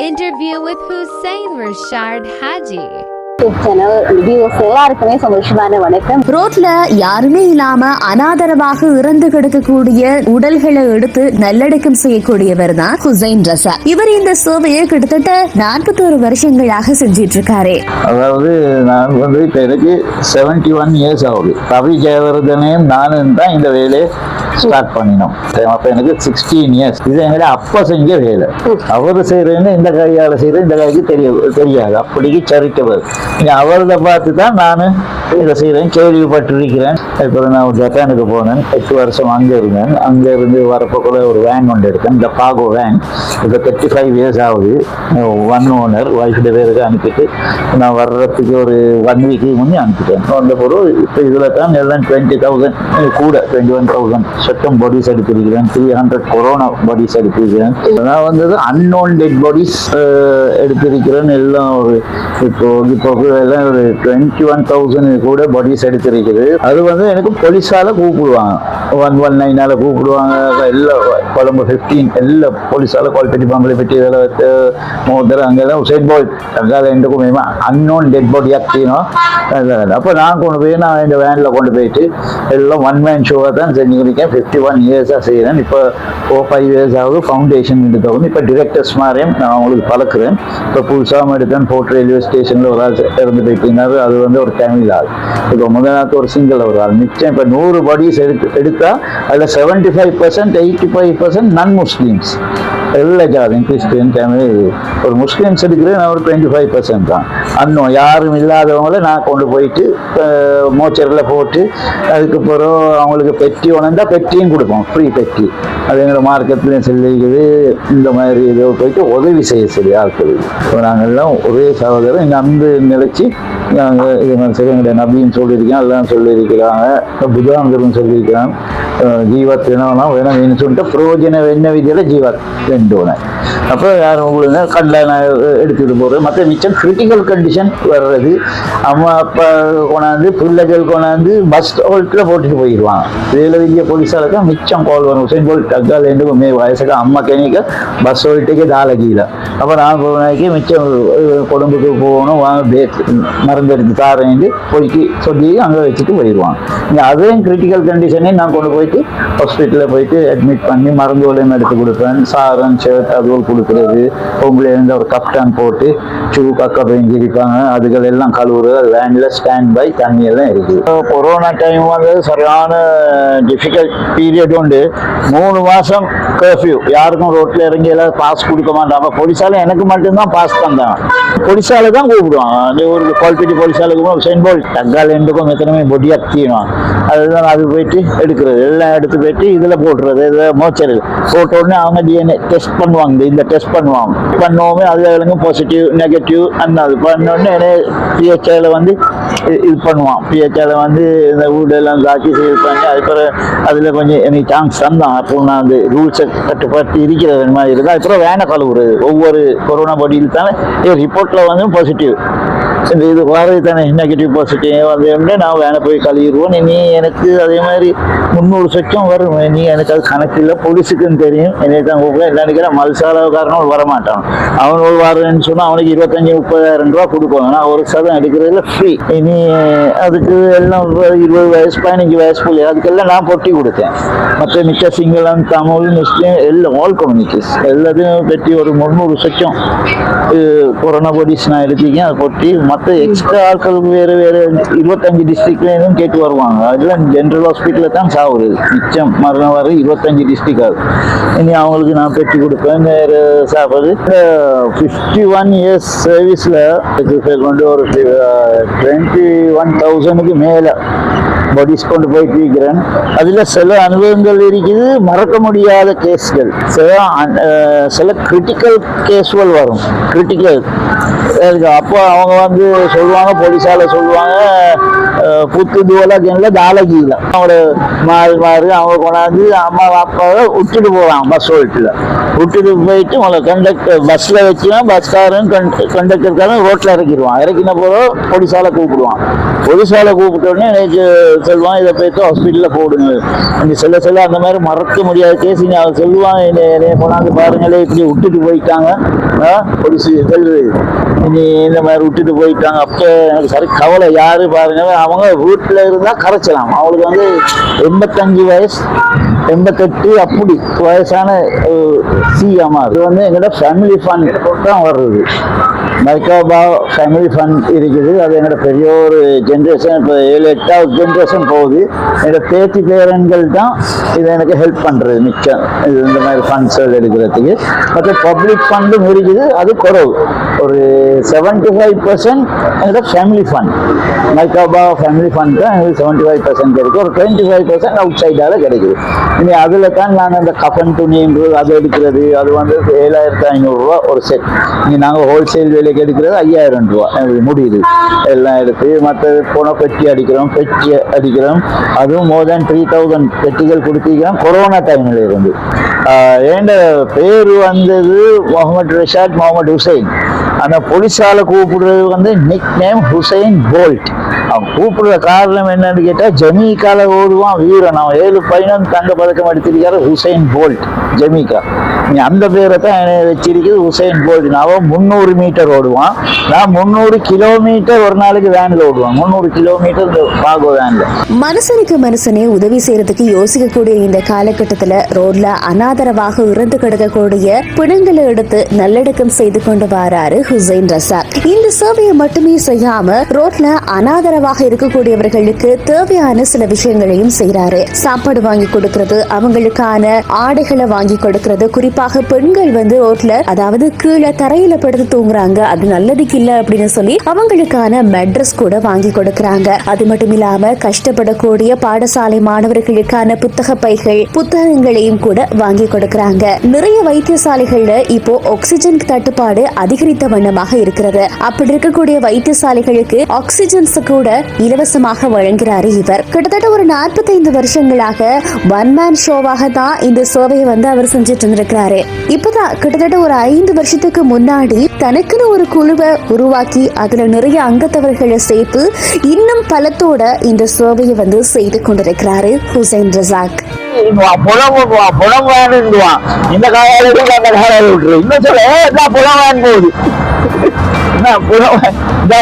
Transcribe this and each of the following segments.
Interview with Hussein Rashad Haji. எல்லாருக்குமே சந்தோஷமான வணக்கம். ரோட்ல யாருமே இல்லாம அனாதரவாக இறந்து கிடக்கக்கூடிய உடல்களை எடுத்து நல்லடக்கம் செய்யக்கூடியவர் தான் ஹுசைன் ரசா. இவர் இந்த சேவையை கிட்டத்தட்ட 41 வருஷங்களாக செஞ்சிட்டு இருக்காரு. அதாவது நான் வந்து இப்ப எனக்கு 71 இயர்ஸ் ஆகுது. கவி ஜெயவர்தனையும் நானும் தான் இந்த வேலையை ஸ்டார்ட் பண்ணினோம். அப்ப எனக்கு 16 இயர்ஸ். இது எங்களை அப்பா செஞ்ச வேலை. அவரு செய்யறதுன்னு இந்த கையால செய்யறது இந்த கைக்கு தெரியாது. அப்படிக்கு சரிட்டவர். அவரதை பார்த்து தான் நான் இதை செய்கிறேன். கேள்விப்பட்டிருக்கிறேன். இப்போ நான் ஜப்பானுக்கு போனேன். 8 வருஷம் அங்கே இருந்தேன். அங்கே இருந்து வரப்போ கூட ஒரு வேன் கொண்டு எடுத்தேன். இந்த பாகோ வேன். இப்போ 35 இயர்ஸ் ஆகுது. 1 ஓனர் ஒய்ஃபோட பேருக்கு அனுப்பிட்டு நான் வர்றதுக்கு ஒரு 1 வீக்கு முன்னே அனுப்பிட்டேன். வந்த பொருள் இப்போ இதில் தான் எல்லாம் 20,000 கூட 21,000 சட்டம் பாடிஸ் எடுத்திருக்கிறேன். 300 கொரோனா பாடிஸ் எடுத்திருக்கிறேன். நான் வந்தது அன்னோன் டெட் பாடிஸ் எடுத்திருக்கிறேன். எல்லாம் ஒரு இப்போ எல்லாம் ஒரு 21,000 கூட பாடிஸ் எடுத்திருக்குது. அது வந்து எனக்கு போலீஸால கூப்பிடுவாங்க. 119 கூப்பிடுவாங்க. எல்லாம் கொழம்பு 15 எல்லாம் போலீஸால கால் பெட்டி பாம்பளை பெட்டி மோதர் அங்கெல்லாம் உசைன் போல்ட் அங்கால எண்டுக்குமே அன்னோன் டெட் பாடி ஆக்டினோம். அப்போ நான் கொண்டு போய் நான் இந்த வேனில் கொண்டு போயிட்டு எல்லாம் 1 மேன் ஷோவை தான் செஞ்சுருக்கேன். 51 இயர்ஸாக செய்கிறேன். இப்போ 4-5 இயர்ஸ் ஆகுது ஃபவுண்டேஷன் எடுத்தவங்க. இப்போ டிரெக்டர்ஸ் மாதிரியும் நான் அவங்களுக்கு பழக்கிறேன். இப்போ புதுசாக எடுத்தேன். போர்ட் ரயில்வே ஸ்டேஷனில் ஒரு ஆள் இறந்து போயிட்டீங்கன்னா அது வந்து ஒரு தமிழ் ஆள். இப்போ முதலாவது ஒரு சிங்கிள் ஒரு ஆள் மிச்சம். இப்போ 100 பாடிஸ் எடுத்தா அதில் 75% 85% நான் முஸ்லீம்ஸ். எல்லா ஜாதியும் கிறிஸ்டியன் தமிழ். ஒரு முஸ்லீம்ஸ் எடுக்கிறேன் நான் ஒரு 25% தான். அன்னும் யாரும் இல்லாதவங்கள நான் கொண்டு போயிட்டு மோச்சரில் போட்டு அதுக்கப்புறம் அவங்களுக்கு பெட்டி உணர்ந்தா பெட்டியும் கொடுப்போம். ஃப்ரீ பெட்டி. அது எங்களை மார்க்கெட்லேயும் சொல்லிக்குது. இந்த மாதிரி இதை போயிட்டு உதவி செய்ய சொல்லி ஆட்கள். இப்போ நாங்கள் எல்லாம் ஒரே சகோதரர் இங்கே அந்த நிலைச்சி நாங்கள் இது மாதிரி செய்ய நபின்னு சொல்லியிருக்கேன். எல்லாம் சொல்லியிருக்கிறாங்க. புதாங்கர்னு சொல்லியிருக்கிறாங்க. ஜீவத் வேணும் சொல்லிட்டு புரோஜன என்ன விதியில் ஜீவத் வேண்டுவோம். அப்போ யாரும் உங்களுக்கு கல்ல நான் எடுத்துகிட்டு போகிறது. மற்ற மிச்சம் கிரிட்டிக்கல் கண்டிஷன் வர்றது அம்மா அப்பா கொண்டாந்து பிள்ளைகள் கொண்டாந்து பஸ் ஹோல்ட்டில் போட்டுட்டு போயிடுவாங்க. இதில் வெளிய போலீஸால் தான் மிச்சம் கால் வரும். உசைன் போல்ட் அக்கால் ரெண்டு வயசுக்கு அம்மா கணிக்க பஸ் ஹோல்ட்டுக்கே தாளகியில். அப்போ நான் போனாக்கி மிச்சம் கொழும்புக்கு போகணும் வாங்க பேக் மருந்து எடுத்து தாரேந்து போய்க்கு சொல்லி அங்கே வச்சுட்டு போயிடுவாங்க. இங்கே அதையும் கிரிட்டிக்கல் கண்டிஷனே நான் கொண்டு போயிட்டு ஹாஸ்பிட்டலில் போயிட்டு அட்மிட் பண்ணி மருந்துகளையும் எடுத்து கொடுப்பேன். சாரன் ஷர்ட் அதுவும் கொடுக்குறது. பொம்பளை இருந்து ஒரு கப்டான் போட்டு ஷூ கக்க பெஞ்சிருப்பாங்க. அதுகள் எல்லாம் கழுவுறது. அது வேனில் ஸ்டாண்ட் பை தண்ணி எல்லாம் இருக்குது. கொரோனா டைம் வந்து சரியான டிஃபிகல்ட் பீரியட் உண்டு. 3 மாதம் கர்ஃப்யூ. யாருக்கும் ரோட்டில் இறங்கி எல்லாம் பாஸ் கொடுக்க மாட்டாங்க. போலீஸால எனக்கு மட்டும்தான் பாஸ் தந்தாங்க. போலீஸால தான் கூப்பிடுவாங்க. அது ஒரு குவாலிட்டி போலீஸாலுக்கு உசைன் போல்ட் தங்கால் ரெண்டுக்கும் எத்தனை பொடி அக்தியும் அதுதான். அது போயிட்டு எடுக்கிறது எல்லாம் எடுத்து போயிட்டு இதில் போட்டுறது. இதில் மோச்சரு போட்ட உடனே அவங்க டிஎன்ஏ டெஸ்ட் பண்ணுவாங்க. இந்த டெஸ்ட் பண்ணுவோமே அது பாசிட்டிவ் நெகட்டிவ் அந்த அது பண்ணோடனே பிஹெச்ஐல வந்து இது பண்ணுவான். பிஹெச்ஐல வந்து இந்த வீடெல்லாம் காட்சி இது பண்ணி அதுக்கப்புறம் அதில் கொஞ்சம் எனக்கு சான்ஸ் தந்தான். அப்போ நான் அந்த ரூல்ஸை கட்டுப்பாட்டு இருக்கிறது மாதிரி இருக்குது. அதுக்கப்புறம் வேனை கழுவுறது. ஒவ்வொரு கொரோனா பாடியில் தானே ரிப்போர்ட்டில் வந்து பாசிட்டிவ் இந்த இது வரது தானே நெகட்டிவ் பாசிட்டிவ் வந்து நான் வேனை போய் கழுவிடுவோம். நீ எனக்கு அதே மாதிரி 300 சொச்சம் வரும். நீ எனக்கு அது கணக்கு இல்லை. போலீஸுக்குன்னு தெரியும். என்னை தான் கூப்பிட என்ன நினைக்கிறேன் மல்சாலக்காரனும் வரமாட்டான். அவன் ஒரு வாரன்னு சொன்னால் அவனுக்கு 25,000-30,000 ரூபா கொடுப்பாங்க. நான் ஒரு சதம் எடுக்கிறதுல ஃப்ரீ. இனி அதுக்கு எல்லாம் 20 வயசு 15 வயசு போல அதுக்கெல்லாம் நான் பொட்டி கொடுத்தேன். மற்ற மிக்க சிங்களம் தமிழ் முஸ்லீம் எல்லாம் ஆல் கம்யூனிட்டிஸ் எல்லாத்தையும் பெட்டி ஒரு 300 சொச்சம் கொரோனா பாடிஸ் நான் எடுத்திருக்கேன். அதை பொட்டி மற்ற எக்ஸ்ட்ரா ஆட்களுக்கு வேறு 25 டிஸ்ட்ரிக்ட்லேயும் கேட்டு வருவாங்க. அதெல்லாம் ஜென்ரல் ஹாஸ்பிட்டலில் தான் சாவுது. மிச்சம் மரணம் வர 25 டிஸ்ட்ரிக்ட் ஆகுது. இனி அவங்களுக்கு நான் பெட்டி கொடுப்பேன். வேறு சாப்பிடுது. 51 இயர்ஸ் சர்வீஸில் கொண்டு ஒரு 21,000க்கு மேலே பாடிஸ் கொண்டு போயிட்டு இருக்கிறேன். அதில் சில அனுபவங்கள் இருக்குது. மறக்க முடியாத கேஸ்கள். சில கிரிட்டிக்கல் கேஸ்கள் வரும். கிரிட்டிக்கல் அப்போ அவங்க வந்து வந்து சொல்லுவாங்க, போலீஸால சொல்லுவாங்க புத்து தூவலாக்கல தாளகியில் அவங்களோட மாறி அவங்க கொண்டாந்து அம்மா அப்பாவை விட்டுட்டு போவாங்க. பஸ் ஓட்டுல விட்டுட்டு போயிட்டு கண்டக்டர் பஸ்ல வச்சுன்னா பஸ்காரன் கண்டக்டர்காரன் ரோட்ல இறக்கிடுவான். இறக்கின போதோ போலீஸால கூப்பிடுவான். போலீஸால கூப்பிட்ட உடனே எனக்கு சொல்லுவான், இதை போயிட்டு ஹாஸ்பிட்டலில் போடுங்க. இந்த சில அந்த மாதிரி மறக்க முடியாத கேஸ் அவர் சொல்லுவான், என்னை கொண்டாந்து பாருங்களே இப்படி விட்டுட்டு போயிட்டாங்க போலீஸ் சொல்லுது, இனி இந்த மாதிரி விட்டுட்டு போயிட்டாங்க. அப்போ எனக்கு சரி கவலை. யாரு பாருங்க, அவங்க வீட்டில் இருந்தால் கரைச்சலாம். அவங்களுக்கு வந்து 85 வயசு 88 அப்படி வயசான சிஎம்ஆ. இது வந்து எங்களோட ஃபேமிலி ஃபண்ட் தான் வர்றது. மைக்காபா ஃபேமிலி ஃபண்ட் இருக்குது. அது எங்களோட பெரிய ஒரு ஜென்ரேஷன், இப்போ 7-8வது ஜென்ரேஷன் போகுது. என்னோட பேத்தி பேரன்கள் தான் இதை எனக்கு ஹெல்ப் பண்ணுறது மிச்சம். இது இந்த மாதிரி ஃபண்ட்ஸ் எடுக்கிறதுக்கு. மற்ற பப்ளிக் ஃபண்டும் இருக்குது, அது குறவு. ஒரு 75% என்னோட ஃபேமிலி ஃபண்ட், மைக்காபா ஃபேமிலி ஃபண்ட் தான் எங்களுக்கு 75% கிடைக்கும். ஒரு 25% அவுட் சைடால கிடைக்குது. இனி அதில் தான் நாங்கள் அந்த கஃபன் துணின்றது அது எடுக்கிறது. அது வந்து 7500 ரூபா ஒரு செட். இங்கே நாங்கள் ஹோல்சேல் விலைக்கு எடுக்கிறது 5000 ரூபா எங்களுக்கு முடியுது. எல்லாம் எடுத்து மற்ற போன பெட்டி அடிக்கிறோம். அதுவும் மோர் தேன் 3000 பெட்டிகள் கொடுத்திருக்கிறோம். கொரோனா டைமில் இருந்து. ஏண்ட பேர் வந்தது முகமது ரிஷாட் முகமது ஹுசைன். அந்த போலீஸால கூப்பிடுறது வந்து நிக் நேம் ஹுசைன் போல்ட். அவன் கூப்பிடுற காரணம் என்னன்னு கேட்டால், ஜமீக்கால ஓடுவான் வீரன். அவன் 7 பையனும் தங்க பதக்கம் எடுத்திருக்காரு, ஹுசைன் போல்ட் ஜமீக்கா. நீ அந்த பேரை தான் வச்சிருக்குது ஹுசைன் போல்ட். அவன் 300 மீட்டர் ஓடுவான். நான் 300 கிலோமீட்டர் ஒரு நாளைக்கு வேன்ல ஓடுவான். 300 கிலோமீட்டர் பாகோ வேன்ல. மனுஷனே உதவி செய்யறதுக்கு யோசிக்கக்கூடிய இந்த காலகட்டத்துல ரோட்ல அனாதரவாக இறந்து கிடக்கக்கூடிய பிணங்களை எடுத்து நல்லடக்கம் செய்து கொண்டு வராரு ஹுசைன் ரசாக். இந்த சேவையை மட்டுமே செய்யாம ரோட்ல அனாதரவாக இருக்கக்கூடியவர்களுக்கு தேவையான சில விஷயங்களையும் செய்யறாரு. சாப்பாடு வாங்கி கொடுக்கறது, அவங்களுக்கான ஆடைகளை வாங்கி கொடுக்கறது. குறிப்பாக பெண்கள் வந்து ரோட்ல, அதாவது கீழே தரையில படுத்து தூங்குறாங்க, அது நல்லதுக்கு இல்ல அப்படின்னு சொல்லி அவங்களுக்கான மெட்ரஸ் கூட வாங்கி கொடுக்கறாங்க. அது மட்டும் இல்லாம கஷ்டப்படக்கூடிய பாடசாலை மாணவர்களுக்கான புத்தக பைகள், புத்தகங்களையும் கூட வாங்கி கொடுக்கறாங்க. நிறைய வைத்தியசாலைகள்ல இப்போ ஆக்சிஜன் தட்டுப்பாடு அதிகரித்த வண்ணமாக இருக்கிறது. அப்படி இருக்கக்கூடிய வைத்தியசாலைகளுக்கு ஆக்சிஜன்ஸ் கூட இலவசமாக வழங்குகிறாரு இவர். கிட்டத்தட்ட ஒரு 45 வருஷங்களாக ஒன் மேன் ஷோவாக தான் இந்த சேவையை வந்து அவர் செஞ்சுட்டு இருந்திருக்கிறாரு. இப்பதான் கிட்டத்தட்ட ஒரு 5 வருஷத்துக்கு முன்னாடி தனக்குன்னு ஒரு குழுவை உருவாக்கி அதுல நிறைய அங்கத்தவர்களை சேர்த்து இன்னும் பலத்தோட இந்த சேவையை வந்து செய்து கொண்டிருக்கிறாரு ஹுசைன் ரசாக். இந்த காலையில அந்த காலையில விட்டுரு இன்னும் சொல்ல புலவான் போகுது.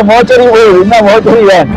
மோச்சரி போகுது, இன்னும் மோச்சரி வேன்.